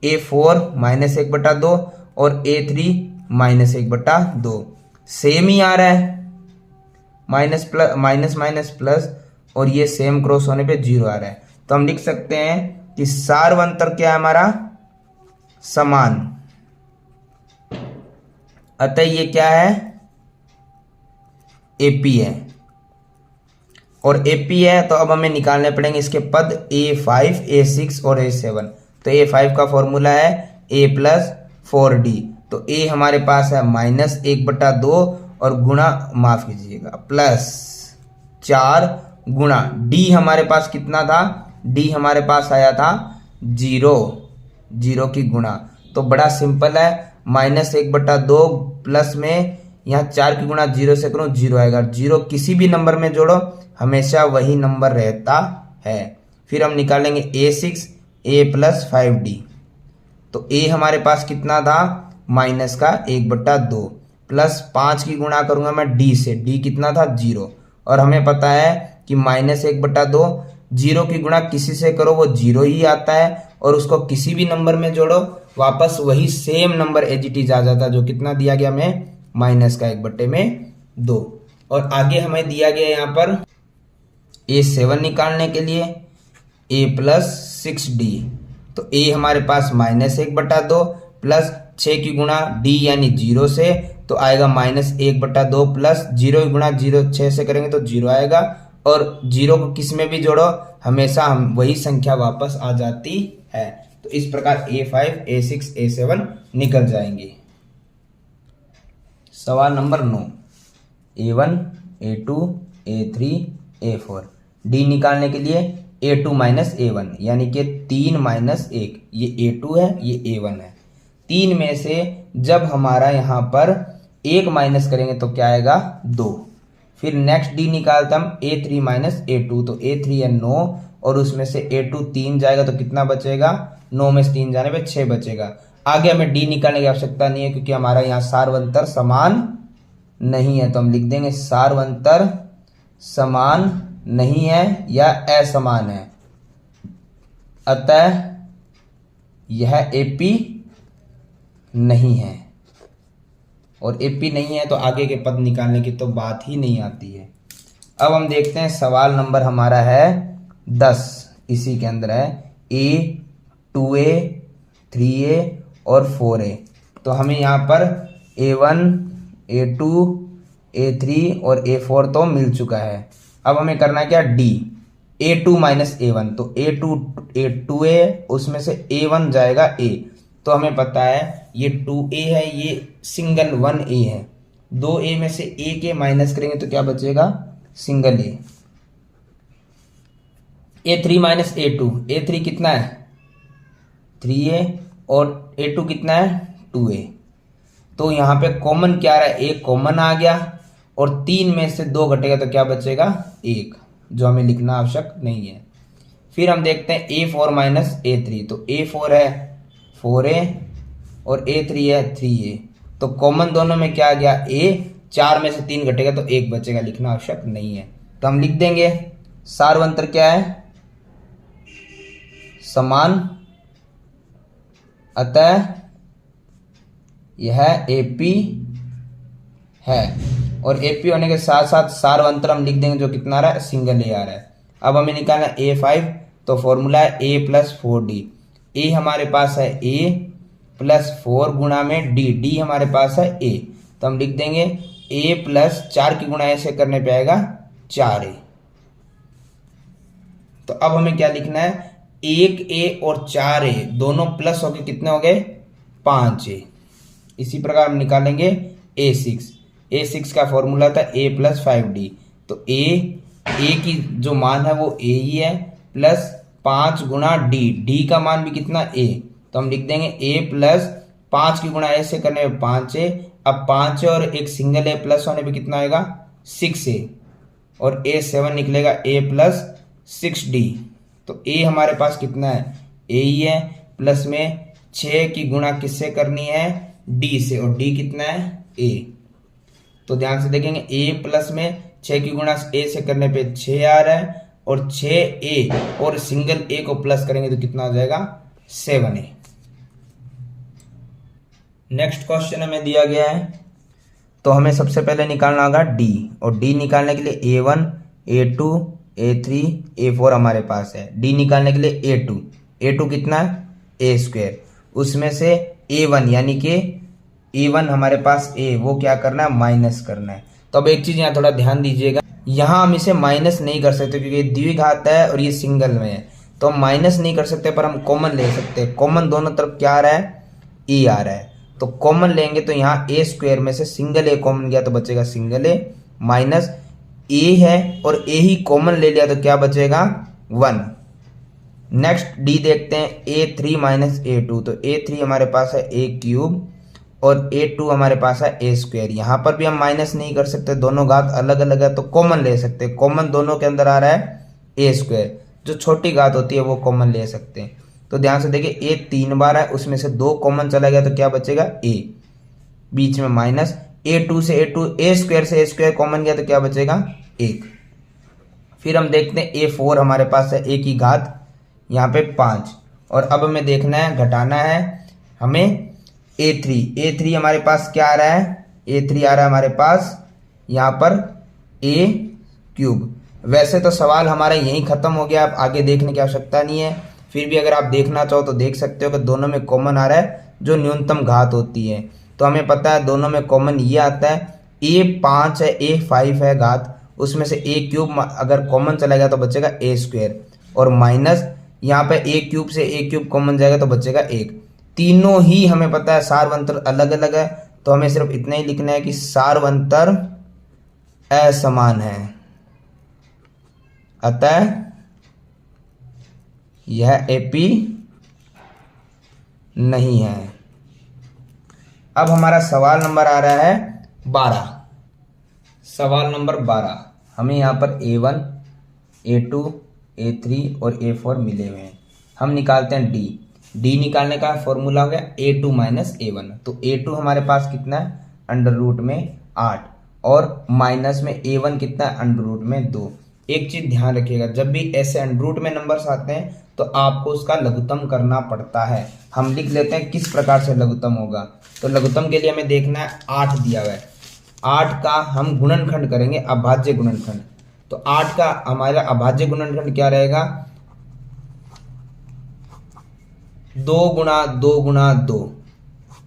A4 -1/2 और A3 -1/2 सेम ही आ रहा है, minus plus minus minus plus, और ये सेम क्रॉस होने पे 0 आ रहा है। तो हम लिख सकते हैं कि सार्वंतर क्या है हमारा, समान। अतः ये क्या है, AP है। और AP है तो अब हमें निकालने पड़ेंगे इसके पद A5, A6 और A7। तो A5 का फॉर्मूला है A + 4D। तो A हमारे पास है -1/2 और गुणा, माफ कीजिएगा, प्लस 4 गुणा D हमारे पास कितना था, D हमारे पास आया था 0 की गुणा। तो बड़ा सिंपल है, -1/2 प्लस में यहाँ 4 की गुणा 0 से करूँ 0 आएगा। 0 किसी भी नंबर में जोड़ो हमेशा वही नंबर रहता है। फिर हम निकालेंगे A6, A + 5D। तो A हमारे पास कितना था, -1/2 प्लस 5 की गुणा करूंगा मैं D से, D कितना था 0। और हमें पता है कि -1/2 0 की गुणा किसी से करो वो 0 ही आता है, और उसको किसी भी नंबर में जोड़ो वापस वही same number as it is आ जाता है, जो कितना दिया गया हमें, -1/2। और आगे हमें दिया गया यहाँ पर A7 निकालने के लिए A + 6D। तो A हमारे पास -1/2 प्लस 6 की गुणा D यानी 0 से, तो आएगा -1/2 प्लस 0 की गुणा 0 6 से करेंगे तो 0 आएगा। और 0 को किस में भी जोड़ो हमेशा हम वही संख्या वापस आ जाती है। तो इस प्रकार A5, A6, A7 निकल जाएंगे। सवाल number 9, A1, A2, A3, A4 D निकालने के लिए A2 - A1 यानी कि 3 - 1, ये A2 है, ये A1 है। 3 में से जब हमारा यहाँ पर 1 माइनस करेंगे तो क्या आएगा, 2। फिर नेक्स्ट D निकालते हम A3 - A2। तो A3 है 9 और उसमें से A2 3 जाएगा तो कितना बचेगा, 9 में से 3 जाने पे 6 बचेगा। आगे हमें D निकालने की आवश्यकता नहीं है क्योंकि हमारा यहाँ सार्वंतर समान नहीं है। तो हम लिख देंगे सार्वंतर समान नहीं है या असमान है, अतः यह AP नहीं है। और AP नहीं है तो आगे के पद निकालने की तो बात ही नहीं आती है। अब हम देखते हैं सवाल नंबर हमारा है 10, इसी के अंदर है A, 2A, 3A और 4A। तो हमें यहाँ पर A1, A2, A3 और A4 तो मिल चुका है। अब हमें करना क्या, D, A2 - A1। तो A2A उसमें से A1 जाएगा A। तो हमें पता है ये 2A है, ये सिंगल 1A है। 2A में से A के माइनस करेंगे तो क्या बचेगा, single A। A3 - A2, A3 कितना है 3A और A2 कितना है 2A। तो यहाँ पे कॉमन क्या रहा है, एक कॉमन आ गया और 3 में से 2 घटेगा तो क्या बचेगा 1, जो हमें लिखना आवश्यक नहीं है। फिर हम देखते हैं A4 - A3। तो A4 है 4A और A3 है 3A। तो कॉमन दोनों में क्या आ गया A, 4 में से 3 घटेगा तो 1 बचेगा, लिखना आवश्यक नहीं है। तो हम लिख देंगे सार्वंतर क्या है, समान, अतः यह AP है। और AP होने के साथ साथ सार्वंतर हम लिख देंगे जो कितना आ रहा है, सिंगल A आ रहा है। अब हमें निकालना A5। तो फॉर्मूला है A + 4D। A हमारे पास है A + 4 गुणा में D हमारे पास है A। तो हम लिख देंगे A + 4 की गुणा ऐसे करने पे आएगा 4A। तो अब हमें क्या लिखना है, 1A और 4A दोनों प्लस हो गए, कितने हो गए 5A। इसी प्रकार हम निकालेंगे A6 का फॉर्मूला था A + 5D। तो A की जो मान है वो A ही है, प्लस 5 गुणा D का मान भी कितना A। तो हम लिख देंगे A + 5 की गुणा ऐसे करने में 5A। अब 5 और एक सिंगल A प्लस होने पे कितना आएगा 6A, और A7 निकलेगा A + 6D। तो A हमारे पास कितना है A ही है, प्लस में 6 की गुणा किससे करनी है D से, और D कितना है A। तो ध्यान से देखेंगे A प्लस में 6 की गुणा A से करने पे 6 आ रहा है, और 6a और सिंगल a को प्लस करेंगे तो कितना हो जाएगा 7a। नेक्स्ट क्वेश्चन हमें दिया गया है, तो हमें सबसे पहले निकालना होगा d, और d निकालने के लिए a1 a2 a3 a4 हमारे पास है। d निकालने के लिए a2 कितना है a स्क्वायर, उसमें से a1 यानी कि a1 हमारे पास a, वो क्या करना है माइनस करना है। तो अब एक चीज यहाँ थोड़ा ध्यान दीजिएगा, यहाँ हम इसे माइनस नहीं कर सकते क्योंकि द्विघात है और ये सिंगल में है, तो हम माइनस नहीं कर सकते, पर हम कॉमन ले सकते हैं। कॉमन दोनों तरफ क्या आ रहा है a आ रहा है, तो कॉमन लेंगे तो यहाँ a स्क्वायर में से सिंगल a कॉमन गया तो बचेगा सिंगल a, माइनस a है और a ही कॉमन ले लिया तो क्या बचेगा 1। नेक्स्ट d देखते हैं a3 माइनस a2, तो a3 हमारे पास है a क्यूब और a2 हमारे पास है a स्क्वायर। यहाँ पर भी हम माइनस नहीं कर सकते, दोनों घात अलग अलग है तो कॉमन ले सकते हैं। कॉमन दोनों के अंदर आ रहा है a स्क्वायर, जो छोटी घात होती है वो कॉमन ले सकते हैं। तो ध्यान से देखिए a 3 बार है, उसमें से 2 कॉमन चला गया तो क्या बचेगा a, बीच में माइनस a2 से a स्क्वायर से a स्क्वायर कॉमन गया तो क्या बचेगा 1। फिर हम देखते हैं a4 हमारे पास है a की घात यहाँ पे 5, और अब हमें देखना है घटाना है हमें a3 हमारे पास क्या आ रहा है, a3 आ रहा है हमारे पास यहाँ पर a क्यूब। वैसे तो सवाल हमारा यहीं खत्म हो गया, अब आगे देखने की आवश्यकता नहीं है, फिर भी अगर आप देखना चाहो तो देख सकते हो कि दोनों में कॉमन आ रहा है जो न्यूनतम घात होती है। तो हमें पता है दोनों में कॉमन ये आता है, a5 है a5 है घात, उसमें से a क्यूब अगर कॉमन चला गया तो बचेगा a स्क्वायर, और माइनस यहाँ पे a क्यूब से a क्यूब कॉमन जाएगा तो बचेगा 1। तीनों ही हमें पता है सारवंतर अलग अलग है, तो हमें सिर्फ इतना ही लिखना है कि सारवंतर असमान है, अतः यह एपी नहीं है। अब हमारा सवाल नंबर आ रहा है 12। सवाल नंबर 12, हमें यहाँ पर a1 a2 a3 और a4 मिले हुए हैं। हम निकालते हैं d निकालने का फॉर्मूला हो गया a2 माइनस a1, तो a2 हमारे पास कितना है अंडर रूट में 8, और माइनस में a1 कितना है अंडर रूट में 2। एक चीज ध्यान रखिएगा, जब भी ऐसे अंडर रूट में नंबर्स आते हैं तो आपको उसका लघुत्तम करना पड़ता है। हम लिख लेते हैं किस प्रकार से लघुत्तम होगा, तो लघुत्तम के लिए हमें देखना है 8 दिया हुआ है, 8 का हम गुणनखंड करेंगे अभाज्य गुणनखंड, तो 8 का हमारा अभाज्य गुणनखंड क्या रहेगा 2 गुणा 2 गुणा 2।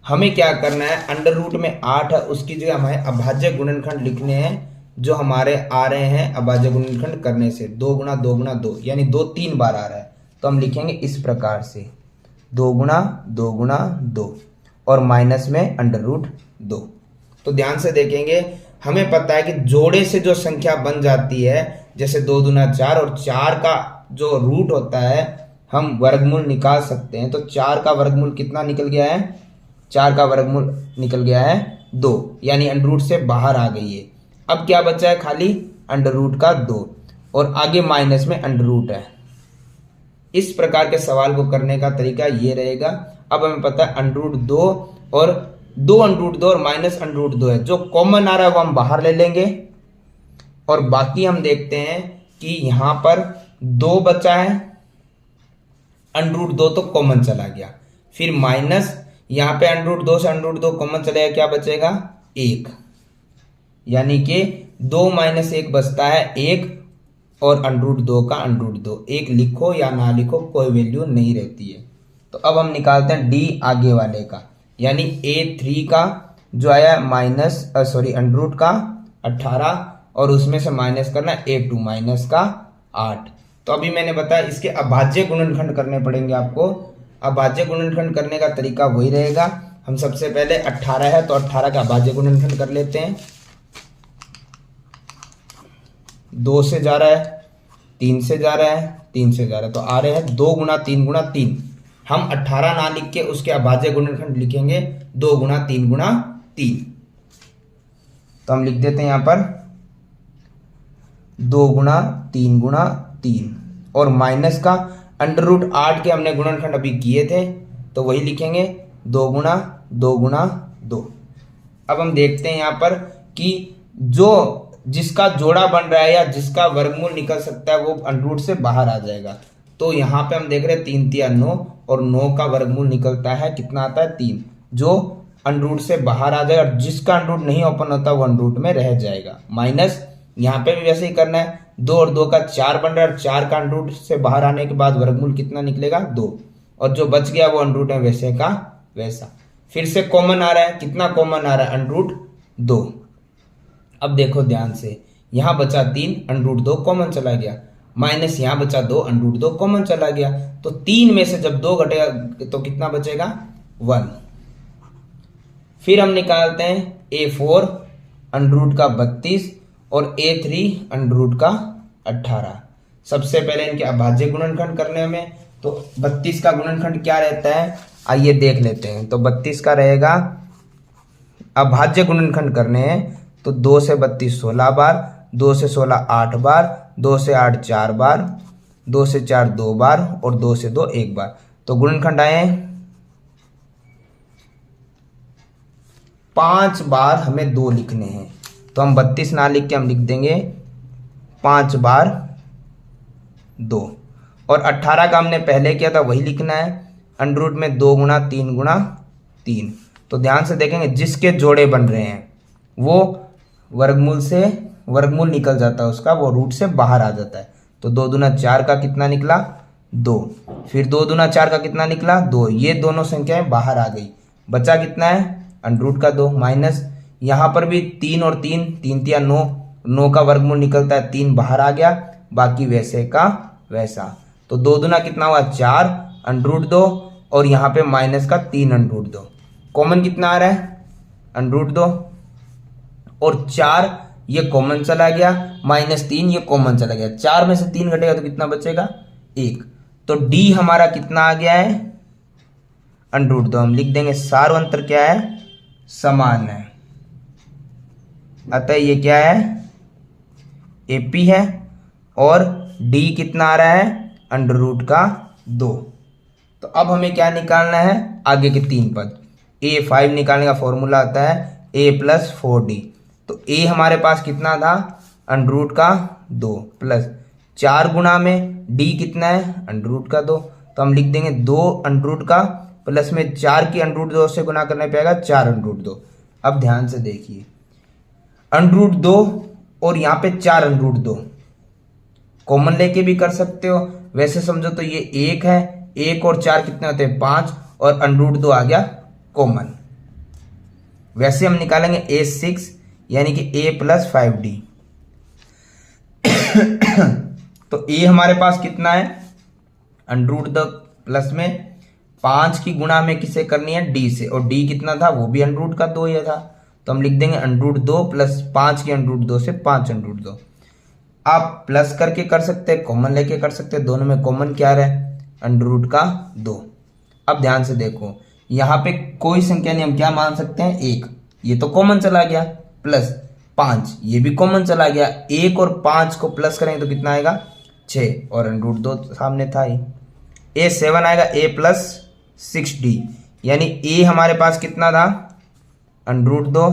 हमें क्या करना है अंडर रूट में 8 है उसकी जगह हमें अभाज्य गुणनखंड लिखने हैं जो हमारे आ रहे हैं अभाज्य गुणनखंड करने से 2 गुणा 2 गुणा 2, यानी 2 3 बार आ रहा है, तो हम लिखेंगे इस प्रकार से 2 गुणा 2 गुणा 2 और माइनस में अंडर रूट 2। तो ध्यान से देखेंगे, हमें पता है कि जोड़े से जो संख्या बन जाती है जैसे 2 दूना 4 और 4 का जो रूट होता है हम वर्गमूल निकाल सकते हैं, तो 4 का वर्गमूल कितना निकल गया है 4 का वर्गमूल निकल गया है 2, यानी अंडर रूट से बाहर आ गई है। अब क्या बचा है खाली अंडर रूट का 2 और आगे माइनस में अंडर रूट है। इस प्रकार के सवाल को करने का तरीका ये रहेगा। अब हमें पता है अंडर रूट 2 और 2 अंडर रूट 2 और माइनस अंडर रूट 2 है, जो कॉमन आ रहा है वो हम बाहर ले लेंगे, और बाकी हम देखते हैं कि यहां पर 2 बचा है, अंडर रूट 2 तो कॉमन चला गया, फिर माइनस यहाँ पे अंडर रूट 2 से अंडर रूट 2 कॉमन चलेगा, क्या बचेगा 1, यानी कि 2 माइनस 1 बचता है 1, और अंडर रूट 2 का अंडर रूट 2, 1 लिखो या ना लिखो कोई वैल्यू नहीं रहती है। तो अब हम निकालते हैं डी आगे वाले का, यानी a3 का जो आया माइनस अंडर रूट का 18 और उसमें से माइनस करना a2 माइनस का 8। तो अभी मैंने बताया इसके अभाज्य गुणनखंड करने पड़ेंगे आपको। अभाज्य गुणनखंड करने का तरीका वही रहेगा, हम सबसे पहले 18 है तो 18 का अभाज्य गुणनखंड कर लेते हैं। 2 से जा रहा है, 3 से जा रहा है, 3 से जा रहा है, तो आ रहे हैं 2 गुणा 3 गुणा 3। हम 18 ना लिख के उसके अभाज्य गुणनखंड लिखेंगे 2 गुणा 3 गुणा 3। तो हम लिख देते हैं यहां पर 2 गुणा 3 गुणा 3, और माइनस का अंडर रूट 8 के हमने गुणनखंड अभी किए थे तो वही लिखेंगे 2 गुणा 2 गुणा 2। अब हम देखते हैं यहाँ पर कि जो जिसका जोड़ा बन रहा है या जिसका वर्गमूल निकल सकता है वो अंडर से बाहर आ जाएगा। तो यहाँ पे हम देख रहे हैं 3 तिया 9 और 9 का वर्गमूल निकलता है कितना आता है 3, जो अंडर से बाहर आ जाएगा। और जिसका अंडर नहीं ओपन होता वो अंडर में रह जाएगा। माइनस यहाँ पे भी वैसे ही करना है, 2 और 2 का 4 बन रहा है और 4 का अंडर से बाहर आने के बाद वर्गमूल कितना निकलेगा 2, और जो बच गया वो अंडर में वैसे का वैसा। फिर से कॉमन आ रहा है, कितना कॉमन आ रहा है अंडर 2। अब देखो ध्यान से, यहाँ बचा 3 अंडर 2 कॉमन चला गया, माइनस यहाँ बचा 2 अंडर 2 कॉमन चला गया। तो 3 में से जब 2 घटेगा तो कितना बचेगा 1। फिर हम निकालते हैं A4 अंडर का 32 और A3 अंडर का 18। सबसे पहले इनके अभाज्य गुणनखंड करने में, तो 32 का गुणनखंड क्या रहता है आइए देख लेते हैं। तो 32 का रहेगा, अभाज्य गुणनखंड करने हैं तो 2 से 32 16 बार, 2 से 16 8 बार, 2 से 8 4 बार, 2 से 4 2 बार और 2 से 2 1 बार। तो गुणनखंड आए 5 बार हमें 2 लिखने हैं। तो हम 32 ना लिख के हम लिख देंगे 5 बार 2। और 18 का हमने पहले किया था वही लिखना है, अंडर रूट में 2 गुणा 3 गुणा 3। तो ध्यान से देखेंगे जिसके जोड़े बन रहे हैं वो वर्गमूल से वर्गमूल निकल जाता है उसका, वो रूट से बाहर आ जाता है। तो 2 दूना 4 का कितना निकला 2, फिर 2 दूना 4 का कितना निकला 2, ये दोनों संख्याएं बाहर आ गई। बचा कितना है अंडर रूट का 2, माइनस यहाँ पर भी 3 और 3 3 तिया 9, 9 का वर्गमूल निकलता है 3 बाहर आ गया, बाकी वैसे का वैसा। तो 2 दूना कितना हुआ 4 अंडर रूट 2 और यहाँ पे माइनस का 3 अंडर रूट 2। कॉमन कितना आ रहा है अंडर रूट 2 और 4 ये कॉमन चला गया, माइनस 3 ये कॉमन चला गया। 4 में से 3 घटेगा तो कितना बचेगा 1। तो डी हमारा कितना आ गया है अंडर रूट 2। हम लिख देंगे सार्वंतर क्या है समान है, अतः ये क्या है एपी है। और डी कितना आ रहा है अंडर रूट का 2। तो अब हमें क्या निकालना है आगे के 3 पद। A5 निकालने का फॉर्मूला आता है A प्लस 4D। तो A हमारे पास कितना था अंडर रूट का 2 प्लस 4 गुणा में D कितना है अंडर रूट का 2। तो हम लिख देंगे 2 अंडर रूट का प्लस में 4 की अंडर रूट 2 से गुना करने पे आएगा 4 अंडर रूट 2। अब ध्यान से देखिए अंडर रूट 2 और यहाँ पे 4 अंडर रूट 2 कॉमन लेके भी कर सकते हो। वैसे समझो तो ये 1 है, 1 और 4 कितने होते हैं 5 और अंडर रूट 2 आ गया कॉमन। वैसे हम निकालेंगे A6 यानी कि A प्लस 5D। तो A हमारे पास कितना है अंडर रूट 2 प्लस में 5 की गुणा में किसे करनी है D से, और D कितना था वो भी अंडर रूट का 2 ही था। तो हम लिख देंगे अंडर रूट 2 प्लस 5 की अंडर रूट 2 से 5 अंडर रूट 2। आप प्लस करके कर सकते हैं, कॉमन लेके कर सकते हैं, दोनों में कॉमन क्या रहा है अंडर रूट का 2। अब ध्यान से देखो यहाँ पे कोई संख्या नहीं, हम क्या मान सकते हैं 1, ये तो कॉमन चला गया, प्लस 5 ये भी कॉमन चला गया। 1 और 5 को प्लस करेंगे तो कितना आएगा 6 और अंडर रूट 2 सामने था ही। A7 आएगा A प्लस 6D यानी A हमारे पास कितना था अंडर रूट 2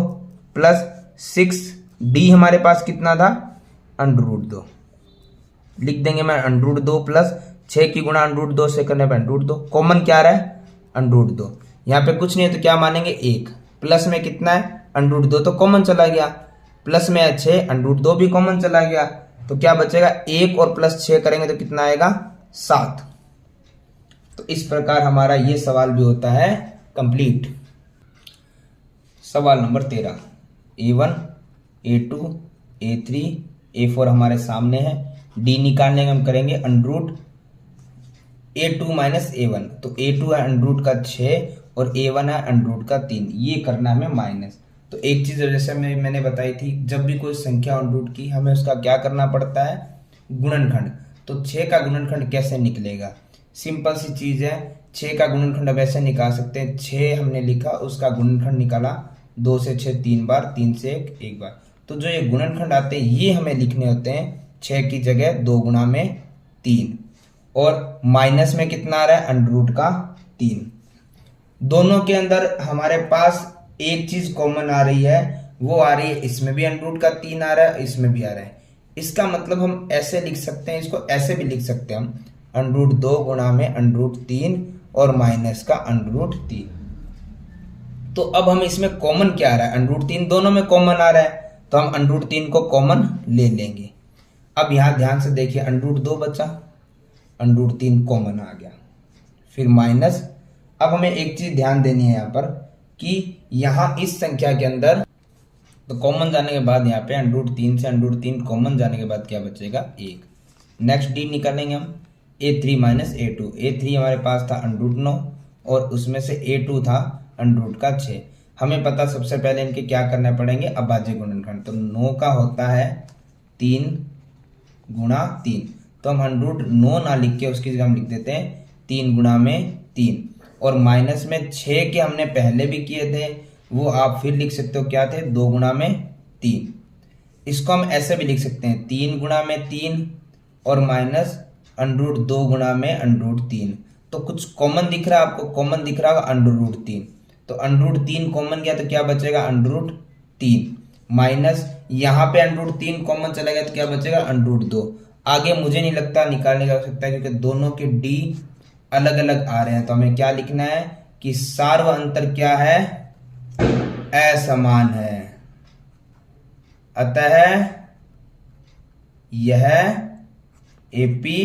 प्लस 6D हमारे पास कितना था अंडर रूट 2। लिख देंगे मैं अंडर रूट 2 प्लस 6 की गुणा अंडर रूट 2 से करने पर अंडर रूट 2। कॉमन क्या रहा है अंडर रूट 2, यहाँ पे कुछ नहीं है तो क्या मानेंगे 1, प्लस में कितना है अंडर रूट 2 तो कॉमन चला गया, प्लस में 6 अंडर रूट 2 भी कॉमन चला गया। तो क्या बचेगा 1 और प्लस 6 करेंगे तो कितना आएगा 7। तो इस प्रकार हमारा ये सवाल भी होता है कंप्लीट। सवाल number 13, A1 A2 A3 A4 हमारे सामने है। D निकालने में हम करेंगे under root A2 minus A1। तो A2 है अंडर रूट का 6 और A1 है अंडर रूट का 3, ये करना है हमें माइनस। तो एक चीज़ जैसे मैंने बताई थी, जब भी कोई संख्या अंडर रूट की हमें उसका क्या करना पड़ता है गुणनखंड। तो 6 का गुणनखंड कैसे निकलेगा, सिंपल सी चीज़ है। 6 का गुणनखंड अब ऐसे निकाल सकते हैं, 6 हमने लिखा उसका गुणनखंड निकाला, 2 से 6 3 बार, 3 से 1 1 बार। तो जो ये गुणनखंड आते हैं ये हमें लिखने होते हैं 6 की जगह 2 गुणा में 3 और माइनस में कितना आ रहा है अंडर रूट का 3। दोनों के अंदर हमारे पास एक चीज कॉमन आ रही है, वो आ रही है, इसमें भी अंडर रूट का 3 आ रहा है, इसमें भी आ रहा है। इसका मतलब हम ऐसे लिख सकते हैं, इसको ऐसे भी लिख सकते हैं हम, अंडर रूट 2 गुणा में अंडर रूट 3 और माइनस का अंडर रूट 3। तो अब हम इसमें कॉमन क्या आ रहा है, अंडर रूट 3 दोनों में कॉमन आ रहा है, तो हम अंडर रूट 3 को कॉमन ले लेंगे। अब यहाँ ध्यान से देखिए, अंडर रूट 2 बचा, अंडर रूट 3 कॉमन आ गया, फिर माइनस। अब हमें एक चीज ध्यान देनी है यहाँ पर कि यहाँ इस संख्या के अंदर तो कॉमन जाने के बाद यहाँ पे अंडर रूट 3 से अंडर रूट 3 कॉमन जाने के बाद क्या बचेगा, 1। नेक्स्ट डी निकालेंगे हम, a3 माइनस a2। a3 हमारे पास था अंडर रूट 9 और उसमें से a2 था अंडर रूट का 6। हमें पता सबसे पहले इनके क्या करने पड़ेंगे, अभाज्य गुणनखंड। तो 9 का होता है 3 गुणा 3, तो हम अंडर रूट 9 ना लिख के उसकी जगह हम लिख देते हैं 3 गुणा में 3। और माइनस में 6 के हमने पहले भी किए थे, वो आप फिर लिख सकते हो, क्या थे, 2 गुणा में 3। इसको हम ऐसे भी लिख सकते हैं 3 गुणा में 3 और माइनस अंडर रूट 2 गुणा में अंडर रूट 3। तो कुछ कॉमन दिख रहा है आपको, कॉमन दिख रहा होगा अंडर रूट 3, तो अंडर रूट 3 कॉमन गया तो क्या बचेगा, अंडर रूट 3 माइनस यहाँ पे अंडर रूट 3 कॉमन चला गया तो क्या बचेगा, अंडर रूट 2। आगे मुझे नहीं लगता निकालने का हो सकता है, क्योंकि दोनों के डी अलग अलग आ रहे हैं। तो हमें क्या लिखना है कि सार्व अंतर क्या है, असमान है, अतः यह एपी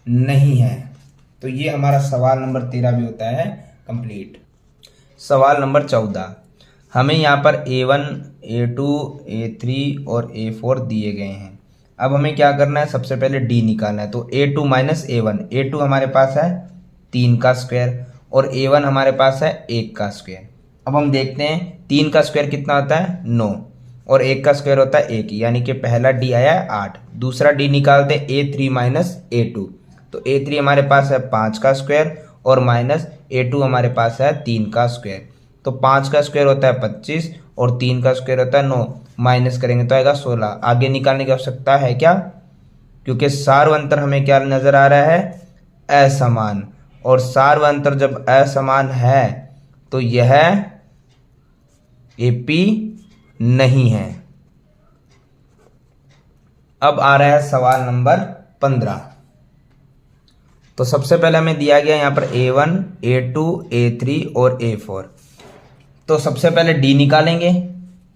नहीं है। तो ये हमारा सवाल नंबर 13 भी होता है कंप्लीट। सवाल नंबर 14, हमें यहाँ पर A1, A2, A3 और A4 दिए गए हैं। अब हमें क्या करना है, सबसे पहले D निकालना है। तो A2 माइनस A1, A2 हमारे पास है 3 का स्क्वायर और A1 हमारे पास है 1 का स्क्वायर। अब हम देखते हैं 3 का स्क्वायर कितना होता है, 9, और 1 का स्क्वायर होता है 1, यानी कि पहला D आया है 8। दूसरा D निकालते हैं A3 माइनस A2, तो A3 हमारे पास है 5 का स्क्वायर और माइनस A2 हमारे पास है 3 का स्क्वायर। तो 5 का स्क्वायर होता है 25 और 3 का स्क्वायर होता है 9, माइनस करेंगे तो आएगा 16। आगे निकालने की आवश्यकता है क्या, क्योंकि सार्व अंतर हमें क्या नजर आ रहा है, असमान, और सार्व अंतर जब असमान है तो यह एपी नहीं है। अब आ रहा है सवाल नंबर 15। तो सबसे पहले हमें दिया गया यहाँ पर A1, A2, A3 और A4। तो सबसे पहले D निकालेंगे,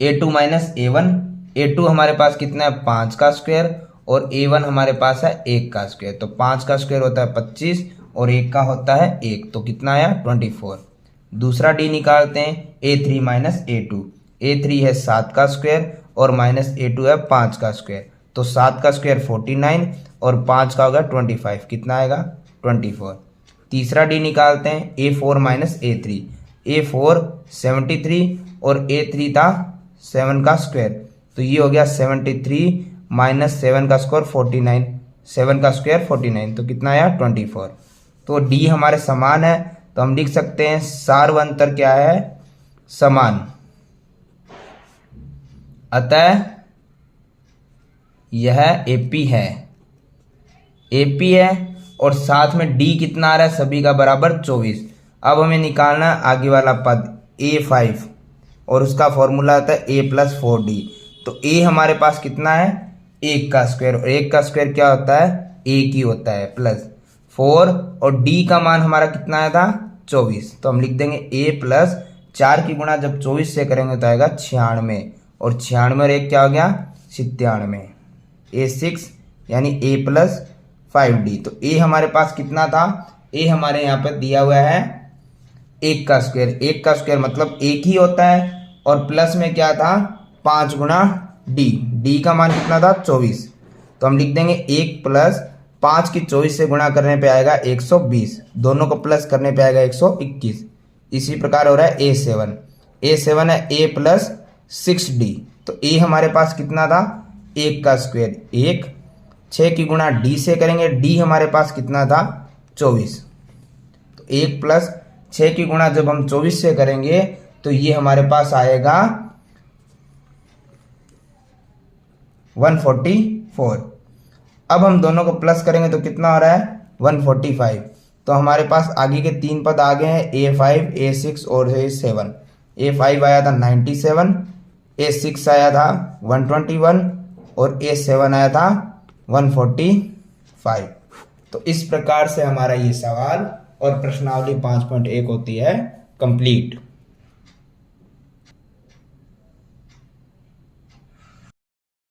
A2 माइनस A1। A2 हमारे पास कितना है, 5 का स्क्वायर और A1 हमारे पास है 1 का स्क्वायर। तो 5 का स्क्वायर होता है 25 और 1 का होता है 1, तो कितना आया, 24। दूसरा D निकालते हैं, A3 माइनस A2। A3 है 7 का स्क्वायर और माइनस A2 है 5 का स्क्वायर। तो 7 का स्क्वायर 49 और 5 का होगा 25, कितना आएगा, 24। तीसरा D निकालते हैं, A4 माइनस A3। A4 73 और A3 था 7 का स्क्वायर, तो ये हो गया 73 माइनस 7 का स्क्वायर 49, 7 का स्क्वायर 49, तो कितना आया, 24। तो D हमारे समान है, तो हम लिख सकते हैं सार्व अंतर क्या है, समान, अतः यह AP है, AP है। और साथ में D कितना आ रहा है, सभी का बराबर 24। अब हमें निकालना है आगे वाला पद A5 और उसका फॉर्मूला आता है A प्लस 4D। तो A हमारे पास कितना है, 1 का स्क्वायर, और 1 का स्क्वायर क्या होता है, 1 ही होता है, प्लस 4, और D का मान हमारा कितना आया था, 24। तो हम लिख देंगे A प्लस 4 की गुणा जब 24 से करेंगे तो आएगा 96, और 96 और 1 क्या हो गया, 97। A6 यानी A प्लस 5D। तो A हमारे पास कितना था, A हमारे यहाँ पर दिया हुआ है 1 का स्क्वायर। 1 का स्क्वायर मतलब 1 ही होता है, और प्लस में क्या था, 5 गुणा D। D का मान कितना था, 24। तो हम लिख देंगे 1 प्लस 5 की 24 से गुणा करने पे आएगा 120, दोनों को प्लस करने पे आएगा 121। इसी प्रकार हो रहा है A7। A7 है A प्लस 6D। तो A हमारे पास कितना था, 1 का स्क्वायर 1, 6 की गुणा D से करेंगे, D हमारे पास कितना था, 24। तो 1 प्लस 6 की गुणा जब हम 24 से करेंगे तो ये हमारे पास आएगा 144। अब हम दोनों को प्लस करेंगे तो कितना हो रहा है, 145। तो हमारे पास आगे के 3 पद आ गए हैं, A5, A6 और A7। A5 आया था 97, A6 आया था 121 और A7 आया था 145। तो इस प्रकार से हमारा ये सवाल और प्रश्नावली 5.1 होती है कंप्लीट।